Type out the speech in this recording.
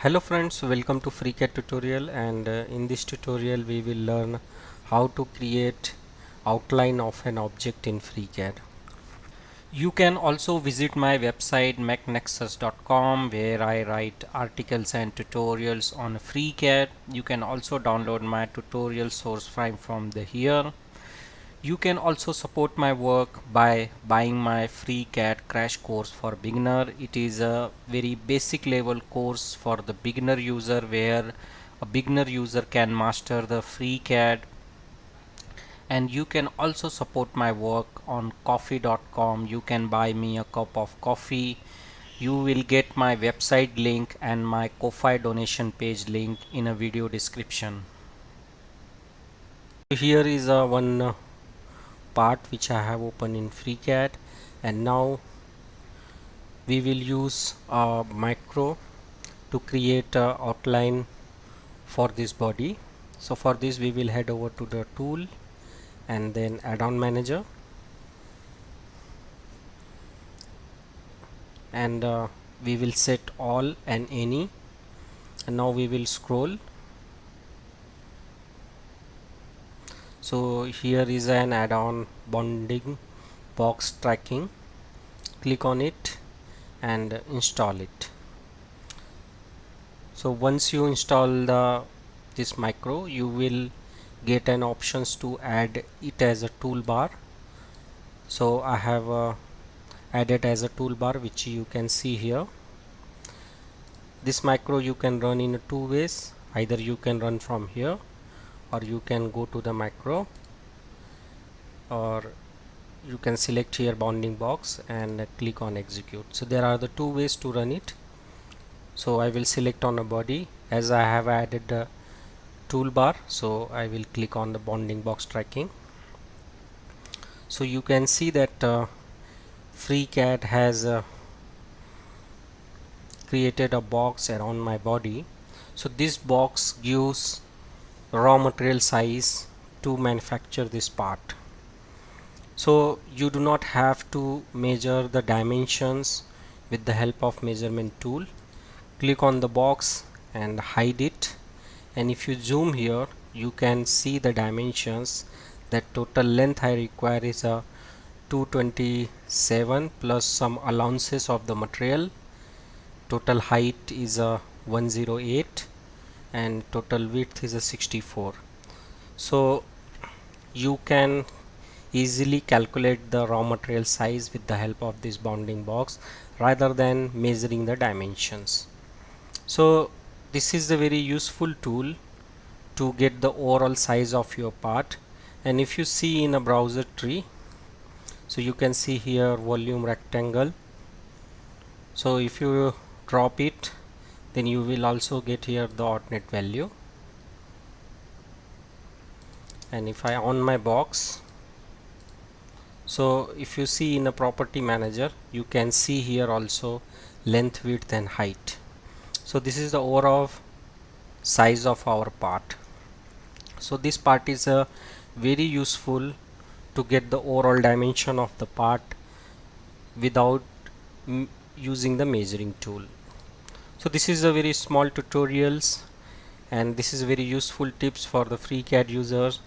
Hello friends, welcome to FreeCAD tutorial, and in this tutorial we will learn how to create outline of an object in FreeCAD. You can also visit my website mechnexus.com where I write articles and tutorials on FreeCAD. You can also download my tutorial source file from here. You can also support my work by buying my free CAD crash course for beginner. It is a very basic level course for the beginner user where a beginner user can master the free CAD. And you can also support my work on coffee.com. You can buy me a cup of coffee. You will get my website link and my Ko-Fi donation page link in a video description. Here is one part which I have opened in FreeCAD, and now we will use a macro to create a outline for this body. So for this we will head over to the tool and then add-on manager, and we will set all and any, and now we will scroll. So here is an add-on bounding box tracking. Click on it and install it. So once you install this macro, you will get an options to add it as a toolbar. So I have added as a toolbar, which you can see here. This macro you can run in two ways. Either you can run from here, or you can go to the macro, or you can select here bounding box and click on execute. So there are the two ways to run it. So I will select on a body, as I have added the toolbar, so I will click on the bounding box tracking. So you can see that FreeCAD has created a box around my body. So this box gives raw material size to manufacture this part. So you do not have to measure the dimensions with the help of measurement tool. Click on the box and hide it, and if you zoom here you can see the dimensions. That total length I require is a 227 plus some allowances of the material. Total height is a 108 and total width is a 64. So you can easily calculate the raw material size with the help of this bounding box rather than measuring the dimensions. So this is a very useful tool to get the overall size of your part. And if you see in a browser tree, so you can see here volume rectangle. So if you drop it, then you will also get here the ordinate value. And if I on my box, so if you see in a property manager, you can see here also length, width and height. So this is the overall size of our part. So this part is very useful to get the overall dimension of the part without using the measuring tool. So this is a very small tutorials, and this is very useful tips for the FreeCAD users.